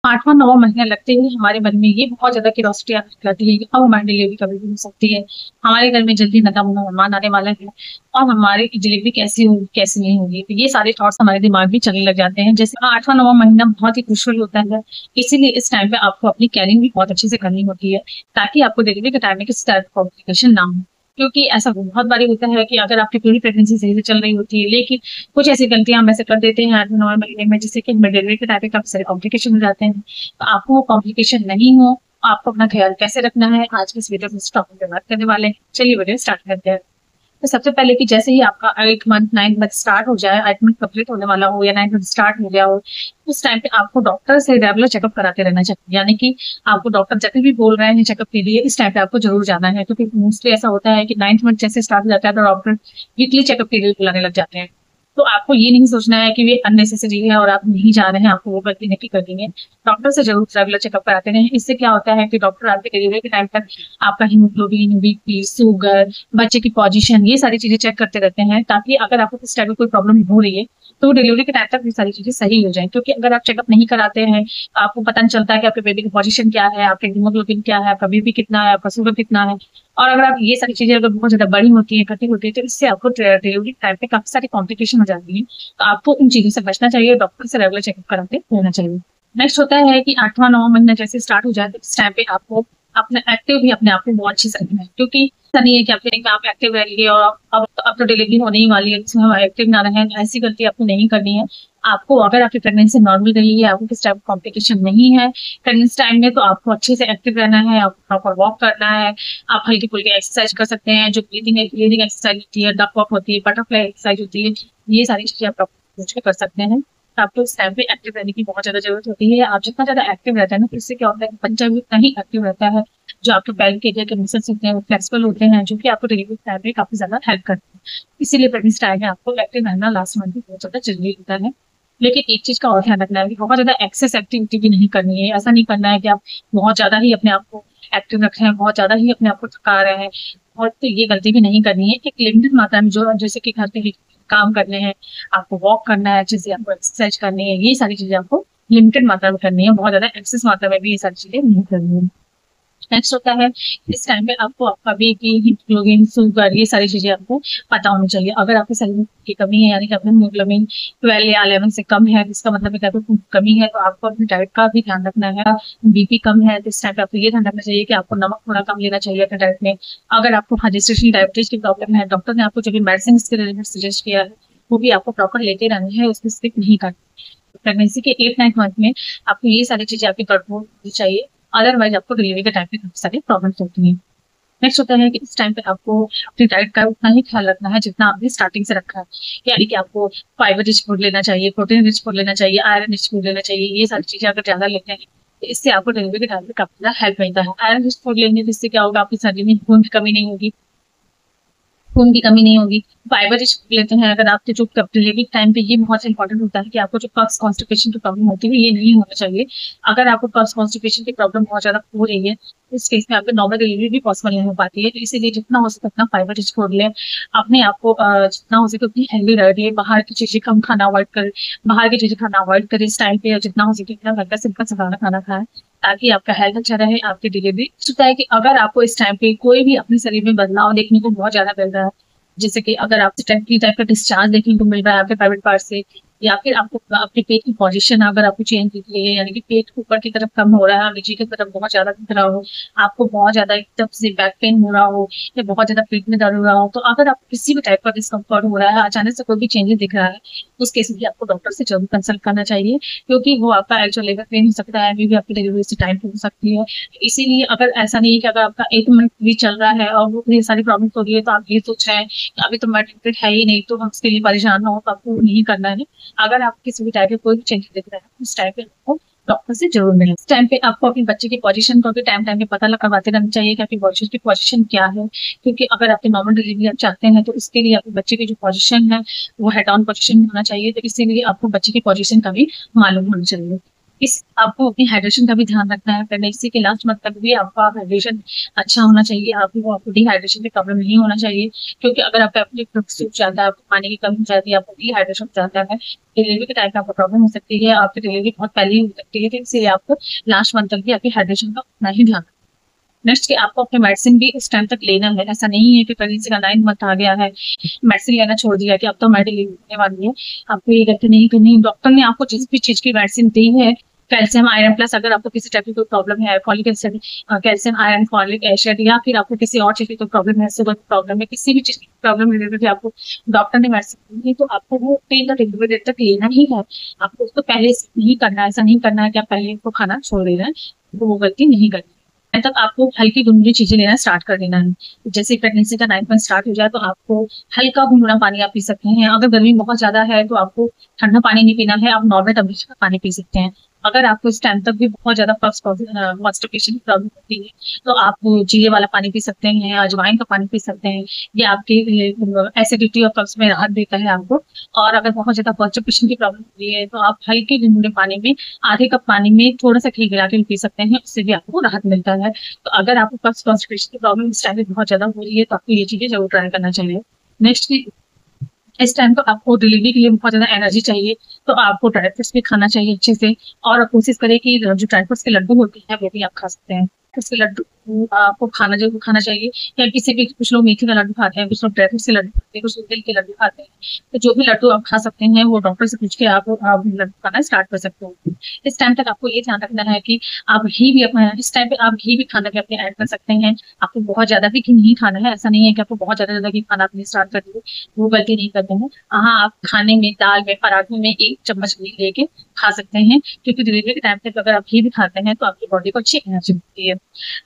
8वाँ 9वाँ महीना लगते ही हमारे मन में ये बहुत ज़्यादा क्यूरियोसिटी आने लग जाती है कि अब हमारी डिलीवरी कभी भी हो सकती है। हमारे घर में जल्दी नन्हा-मुन्ना मेहमान आने वाला है और हमारी डिलीवरी कैसी होगी, कैसी नहीं होगी। तो ये सारे थॉट्स हमारे दिमाग में चलने लग जाते हैं। जैसे 8वाँ 9वाँ महीना बहुत ही क्रूशियल होता है, इसीलिए इस टाइम पे आपको अपनी केयरिंग भी बहुत अच्छे से करनी होती है, ताकि आपको डिलीवरी के टाइम में किसी तरह का कॉम्प्लिकेशन ना हो। क्योंकि ऐसा बहुत बारी होता है कि अगर आपकी पूरी प्रेगनेंसी सही से चल रही होती है, लेकिन कुछ ऐसी गलतियाँ हम ऐसे कर देते हैं 8वें 9वें महीने में, जिससे कि हमें डिलीवरी के टाइम पे काफ़ी सारे कॉम्प्लिकेशन हो जाते हैं। तो आपको वो कॉम्प्लिकेशन नहीं हो, आपको अपना ख्याल कैसे रखना है, आज की इस वीडियो में इस टॉपिक पे बात करने वाले हैं। चलिए वीडियो स्टार्ट करते हैं। तो सबसे पहले कि जैसे ही आपका 8 मंथ 9 मंथ स्टार्ट हो जाए, 8 मंथ कंप्लीट होने वाला हो या 9 मंथ स्टार्ट हो गया हो, उस टाइम पे आपको डॉक्टर से रेगुलर चेकअप कराते रहना चाहिए। यानी कि आपको डॉक्टर जब भी बोल रहे हैं चेकअप के लिए, इस टाइम पे आपको जरूर जाना है, क्योंकि मोस्टली ऐसा होता है कि 9th मंथ जैसे स्टार्ट हो जाता है तो डॉक्टर वीकली चेकअप के लिए बुलाने लग जाते हैं। तो आपको ये नहीं सोचना है कि ये अननेसेसरी है और आप नहीं जा रहे हैं, आपको वो गलती नहीं करनी है। डॉक्टर से जरूर रेगुलर चेकअप कराते रहें। इससे क्या होता है कि डॉक्टर आपके डिलीवरी के टाइम तक आपका हीमोग्लोबिन, बीपी, शुगर, बच्चे की पोजीशन, ये सारी चीजें चेक करते रहते हैं, ताकि अगर आपको किस टाइप की कोई प्रॉब्लम हो रही है तो डिलीवरी के टाइम तक ये सारी चीजें सही हो जाए। क्योंकि अगर आप चेकअप नहीं कराते हैं, आपको पता नहीं चलता है कि आपके बेबी की पोजीशन क्या है, आपके हीमोग्लोबिन क्या है, आपका बीपी कितना है, आपका शुगर कितना है, और अगर आप ये सारी चीजें अगर बहुत ज्यादा बड़ी होती है, इकट्ठी होती है, तो इससे आपको डिलीवरी टाइम पे काफी सारी कॉम्प्लिकेशन हो जाती है। तो आपको इन चीजों से बचना चाहिए, डॉक्टर से रेगुलर चेकअप कराते रहना चाहिए। नेक्स्ट होता है कि 8वाँ 9वाँ महीना जैसे स्टार्ट हो जाए तो इस टाइम पे आपको अपने एक्टिव भी अपने आप को बहुत अच्छे से रखना है। क्योंकि ऐसा नहीं है कि आपके आप एक्टिव रहिए और अब तो डिलीवरी होने ही वाली है, इसमें हम एक्टिव ना रहें, ऐसी गलती आपको नहीं करनी है। आपको अगर आपकी प्रेगनेंसी नॉर्मल रही है, आपको किस टाइप कॉम्प्लिकेशन नहीं है प्रेगनेंसी टाइम में, तो आपको अच्छे से एक्टिव रहना है, आपको प्रॉपर वॉक करना है। आप हल्की फुल्की एक्सरसाइज कर सकते हैं, जो ब्रीदिंग एक्सरसाइज होती है, डक वॉक होती है, बटरफ्लाई एक्सरसाइज होती है, ये सारी चीजें आप प्रॉपर कर सकते हैं। आपको इस टाइम पे एक्टिव रहने की बहुत ज्यादा जरूरत होती है। आप जितना ज्यादा एक्टिव रहते हैं ना, तो इससे क्या होता है कि बच्चा भी उतना ही एक्टिव रहता है। जो आपके पैर के एरिया के मसल्स होते हैं वो फ्लेक्सिबल होते हैं, जो कि आपको डिलीवरी टाइम में काफी ज्यादा हेल्प करते हैं। इसीलिए प्रेगनेंसी टाइम में आपको एक्टिव रहना लास्ट मंथ में बहुत ज्यादा जरूरी होता है। लेकिन एक चीज का और ध्यान रखना है कि बहुत ज्यादा एक्सेस एक्टिविटी भी नहीं करनी है। ऐसा नहीं करना है कि आप बहुत ज्यादा ही अपने आप को एक्टिव रख रहे हैं, बहुत ज्यादा ही अपने आप को थका रहे हैं, और तो ये गलती भी नहीं करनी है। एक लिमिटेड मात्रा में, जो जैसे कि घर पे काम करने हैं, आपको वॉक करना है, अच्छे से आपको एक्सरसाइज करनी है, ये सारी चीजें आपको लिमिटेड मात्रा में करनी है, बहुत ज्यादा एक्सेस मात्रा में भी ये सारी चीजें नहीं करनी है। नेक्स्ट होता है इस टाइम पे आपको आपका बीपी, हीमोग्लोबिन, शुगर, ये सारी चीजें आपको पता होनी चाहिए। अगर आपके शरीर में की कमी है, यानी कि आपका हीमोग्लोबिन 12 या 11 से कम है, इसका मतलब है कि आपको कमी है, तो आपको अपनी डाइट का भी ध्यान रखना है। बीपी कम है तो इस टाइम पे आपको ये ध्यान रखना चाहिए कि आपको नमक थोड़ा कम लेना चाहिए अपने डाइट में। अगर आपको रजिस्ट्रेशन डायबिटीज की प्रॉब्लम है, डॉक्टर ने आपको जो भी मेडिसिन के रिलेटेड सजेस्ट किया है, वो भी आपको प्रॉपर लेते रहना है, उसको स्किप नहीं करना। प्रेगनेंसी के 8-9 मंथ में आपको ये सारी चीजें आपकी कंट्रोल होनी चाहिए, अदरवाइज आपको डिलीवरी के टाइम पे काफी सारी प्रॉब्लम्स होती हैं। नेक्स्ट होता है कि इस टाइम पे आपको अपनी डाइट का उतना ही ख्याल रखना है जितना आपने स्टार्टिंग से रखा है। यानी कि आपको फाइबर रिच फूड लेना चाहिए, प्रोटीन रिच फूड लेना चाहिए, आयरन रिच फूड लेना चाहिए। ये सारी चीजें अगर ज्यादा लेते हैं तो इससे आपको डिलीवरी के टाइम पे काफी ज्यादा हेल्प मिलता है। आयरन रिच फूड लेने से इससे क्या होगा, आपकी शरीर में खून की कमी नहीं होगी, खून की कमी नहीं होगी। फाइबर रिच लेते हैं अगर आपके, जो डिलीवरी टाइम पे ये बहुत इंपॉर्टेंट होता है कि आपको जो कफ कॉन्स्टिपेशन की प्रॉब्लम होती है ये नहीं होना चाहिए। अगर आपको कफ कॉन्स्टिपेशन की प्रॉब्लम बहुत ज्यादा हो रही है, तो इस केस में आपको नॉर्मल डिलीवरी भी पॉसिबल नहीं हो पाती है। तो इसीलिए जितना हो सके उतना फाइबर रिच फूड लें, अपने आप को जितना हो सके उतनी हेल्दी डाइट लें, बाहर की चीजें कम खाना अवॉइड करें, बाहर की चीजें खाना अवॉइड करें इस टाइम पे, और जितना हो सके उतना घर का सिंपल सा खाना खाएं, ताकि आपका हेल्थ अच्छा रहे, आपकी डिलीवरी होता है। कि अगर आपको इस टाइम पे कोई भी अपने शरीर में बदलाव देखने को बहुत ज्यादा मिल रहा है, जैसे कि अगर आपको टाइप का डिस्चार्ज देखने को मिल रहा है आपके प्राइवेट पार्ट से, या फिर आपको आपके पेट की पोजीशन अगर आपको चेंज दिख रही है, यानी कि पेट ऊपर की तरफ कम हो रहा है, नीचे की तरफ बहुत ज्यादा दिख रहा हो, आपको बहुत ज्यादा एकदम से बैक पेन हो रहा हो, या बहुत ज्यादा पेट में दर्द हो रहा हो, तो अगर आपको किसी भी टाइप का डिस्कम्फर्ट हो रहा है, अचानक से कोई भी चेंजेस दिख रहा है, उस केस में भी आपको डॉक्टर से जरूर कंसल्ट करना चाहिए। क्योंकि वो आपका एक्चुअल लेबर पेन हो सकता है, मे भी आपकी डिलीवरी से टाइम हो सकती है। इसीलिए अगर ऐसा नहीं है कि अगर आपका 8 मंथ भी चल रहा है और वो ये सारी प्रॉब्लम हो रही है, तो आप ये सोच रहे हैं कि अभी तो मेडिकेटेड है ही नहीं, तो हम उसके लिए परेशान ना हो, तो आपको नहीं करना है। अगर आप किसी भी टाइप के कोई भी चेंजेस दिख रहा है, उस टाइप पे आपको डॉक्टर से जरूर मिलें। इस टाइम पे आपको अपने बच्चे की पोजीशन को भी टाइम टाइम पे पता करवाते रहना चाहिए कि आपकी बच्चे की पोजीशन क्या है। क्योंकि अगर आपकी नॉर्मल डिलीवरी आप चाहते हैं, तो इसके लिए आपके बच्चे की जो पोजीशन है वो हेड ऑन पोजीशन में होना चाहिए, तो इसीलिए आपको बच्चे की पोजीशन का भी मालूम होना चाहिए। इस आपको अपनी हाइड्रेशन का भी ध्यान रखना है। प्रेगनेंसी के लास्ट मंथ तक भी आपका हाइड्रेशन अच्छा होना चाहिए। आपको डिहाइड्रेशन की प्रॉब्लम नहीं होना चाहिए, क्योंकि अगर आपका सूख जाता है, आपको पानी की कमी हो जाती है, आपको डिहाइड्रेशन हो जाता है, डिलीवरी के टाइम पे आपको प्रॉब्लम हो सकती है, आपकी डिलीवरी बहुत पहले हो सकती है। तो इसलिए आपको लास्ट मंथ तक भी आपकी हाइड्रेशन का उतना ही ध्यान। नेक्स्ट कि आपको अपने मेडिसिन भी उस टाइम तक लेना है। ऐसा नहीं है कि प्रेगनेंसी का 9 मंथ आ गया है, मेडिसिन लेना छोड़ दिया कि अब तो हमारी डिलीवरी होने वाली है, आपको ये गलती नहीं करनी। डॉक्टर ने आपको जिस भी चीज की मेडिसिन दी है, कैल्शियम आयरन प्लस, अगर आपको किसी टाइप की कोई प्रॉब्लम है, folic acid, calcium iron folic acid, या फिर आपको किसी और चीज की कोई प्रॉब्लम है, शुगर की प्रॉब्लम है, किसी भी चीज की प्रॉब्लम रिलेटेड आपको डॉक्टर ने मेडिसिन दी, तो आपको वो टिल द डिलीवरी डेट तक लेना ही है। आपको उसको पहले से नहीं करना है। ऐसा नहीं करना है कि आप पहले उसको खाना छोड़ दे रहे हैं, तो वो गलती नहीं करनी। तक आपको हल्की गुनगुनी चीजें लेना स्टार्ट कर देना है। जैसे प्रेगनेंसी का 9 मंथ स्टार्ट हो जाए तो आपको हल्का गुनगुना पानी आप पी सकते हैं। अगर गर्मी बहुत ज्यादा है तो आपको ठंडा पानी नहीं पीना है, आप नॉर्मल टेम्परेचर का पानी पी सकते हैं। अगर आपको इस टाइम तक भी बहुत ज्यादा कॉन्स्टिपेशन की प्रॉब्लम होती है, तो आप जीरे वाला पानी पी सकते हैं, अजवाइन का पानी पी सकते हैं। ये आपकी एसिडिटी और कब्ज में राहत देता है आपको। और अगर बहुत ज्यादा कॉन्स्टिपेशन की प्रॉब्लम होती है तो आप हल्के गुनगुने पानी में आधे कप पानी में थोड़ा सा घी गिरा के पी सकते हैं, उससे भी आपको राहत मिलता है। तो अगर आपको कॉन्स्टिपेशन की प्रॉब्लम इस टाइम पे बहुत ज्यादा हो रही है, तो आपको ये चीजें जरूर ट्राई करना चाहिए। नेक्स्ट, इस टाइम तो आपको डिलीवरी के लिए बहुत ज्यादा एनर्जी चाहिए, तो आपको ड्राई फ्रूट्स भी खाना चाहिए अच्छे से। और आप कोशिश करें कि जो ड्राई फ्रूट्स के लड्डू होते हैं वो भी आप खा सकते हैं। उसके लड्डू आपको जरूर खाना चाहिए। या किसी भी, कुछ लोग मीठे का लड्डू खाते हैं, कुछ लोग ड्राई फ्रूट्स के लड्डू खाते हैं, कुछ लोग तिल के लड्डू खाते हैं। तो जो भी लड्डू आप खा सकते हैं वो डॉक्टर से पूछ के आप लड्डू खाना स्टार्ट कर सकते हो। इस टाइम तक आपको ये ध्यान रखना है कि आप घी भी अपना, इस टाइम पे आप घी भी खाना भी अपने ऐड कर सकते हैं। आपको बहुत ज्यादा भी घी नहीं खाना है। ऐसा नहीं है कि आपको बहुत ज्यादा घी खाना अपने स्टार्ट कर दिए, वो गलती नहीं करते हैं। हाँ, आप खाने में, दाल में, पराठों में 1 चम्मच घी लेके खा सकते हैं, क्योंकि डिलीवरी के टाइम पे अगर आप घी भी खाते हैं तो आपकी बॉडी को अच्छी एनर्जी मिलती है।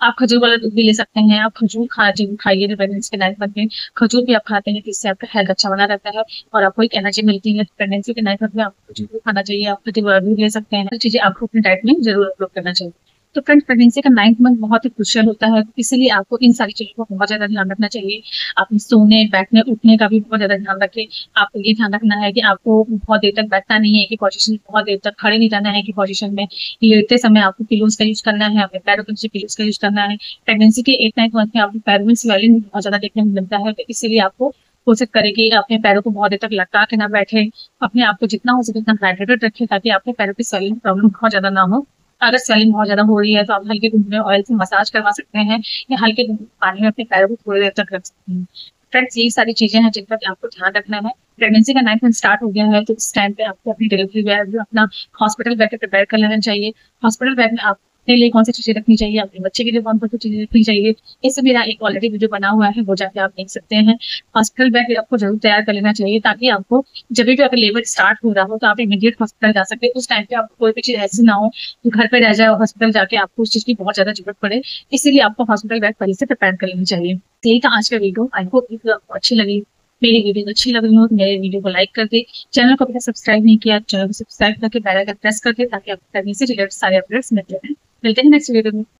आप खजूर वाला दूध भी ले सकते हैं। आप खजूर जरूर खाइए प्रेगनेंसी के 9 मंथ में। खजूर भी आप खाते हैं तो इससे आपका हेल्थ अच्छा बना रहता है और आपको एक एनर्जी मिलती है। प्रेगनेंसी के 9 मंथ में आपको खजूर भी खाना चाहिए, आप खजूर भी ले सकते हैं। चीजें आपको अपनी डाइट में जरूर अपलोड करना चाहिए। तो फ्रेंड्स, प्रेगनेंसी का 9 मंथ बहुत ही क्रुशियल होता है, इसीलिए आपको इन सारी चीजों का बहुत ज्यादा ध्यान रखना चाहिए। अपने सोने, बैठने, उठने का भी बहुत ज्यादा ध्यान रखें। आपको ये ध्यान रखना है कि आपको बहुत देर तक बैठना नहीं है, कि पोजीशन, बहुत देर तक खड़े नहीं रहना है कि पोजीशन में। लेटते समय आपको पिलोज का यूज करना है, अपने पैरों के नीचे पिलोज का यूज करना है। प्रेगनेंसी के 8-9 मंथ में आपके पैरों में स्वेलिंग बहुत ज्यादा देखने को मिलता है, तो इसीलिए आपको कोशिश करें कि अपने पैरों को बहुत देर तक लटका के ना बैठे। अपने आप को जितना हो सके उतना हाइड्रेटेड रखें, ताकि आपके पैरों की स्वेलिंग प्रॉब्लम बहुत ज्यादा ना हो। अगर स्वेलिंग बहुत ज्यादा हो रही है तो आप हल्के गुनगुने ऑयल से मसाज करवा सकते हैं, या हल्के गुनगुने पानी में अपने पैरों को थोड़ी देर तक रख सकते हैं। फ्रेंड्स, यही सारी चीजें हैं जिन पर आपको ध्यान रखना है। प्रेगनेंसी का 9 मंथ स्टार्ट हो गया है तो इस टाइम पे आपको अपनी डिलीवरी बैग, अपना हॉस्पिटल बैग प्रिपेयर कर लेना चाहिए। हॉस्पिटल बैग में आपके लिए कौन सी चीजें रखनी चाहिए, अपने बच्चे के लिए कौन कौन सी चीजें रखनी चाहिए, इससे मेरा एक ऑलरेडी वीडियो बना हुआ है, वो जाके आप देख सकते हैं। हॉस्पिटल बैग आपको जरूर तैयार कर लेना चाहिए, ताकि आपको जब भी अगर लेबर स्टार्ट हो रहा हो तो आप इमीडिएट हॉस्पिटल जा सकते हैं। उस टाइम पे आपको कोई भी चीज ऐसी ना हो जो घर पे रह जाए और हॉस्पिटल जाके आपको उस चीज की बहुत ज्यादा जरूरत पड़े। इसीलिए आपको हॉस्पिटल बैग पहले से प्रिपेयर कर लेनी चाहिए। यही था आज का वीडियो। आई होप आपको अच्छी लगी। मेरी वीडियो अच्छी लग रही हो तो मेरे वीडियो को लाइक कर दे। चैनल को अभी तक सब्सक्राइब नहीं किया, चैनल को सब्सक्राइब करके बेल आइकन प्रेस कर दे, ताकि आपको करने से रिलेटेड सारे अपडेट्स मिलते हैं। मिलते हैं नेक्स्ट वीडियो में।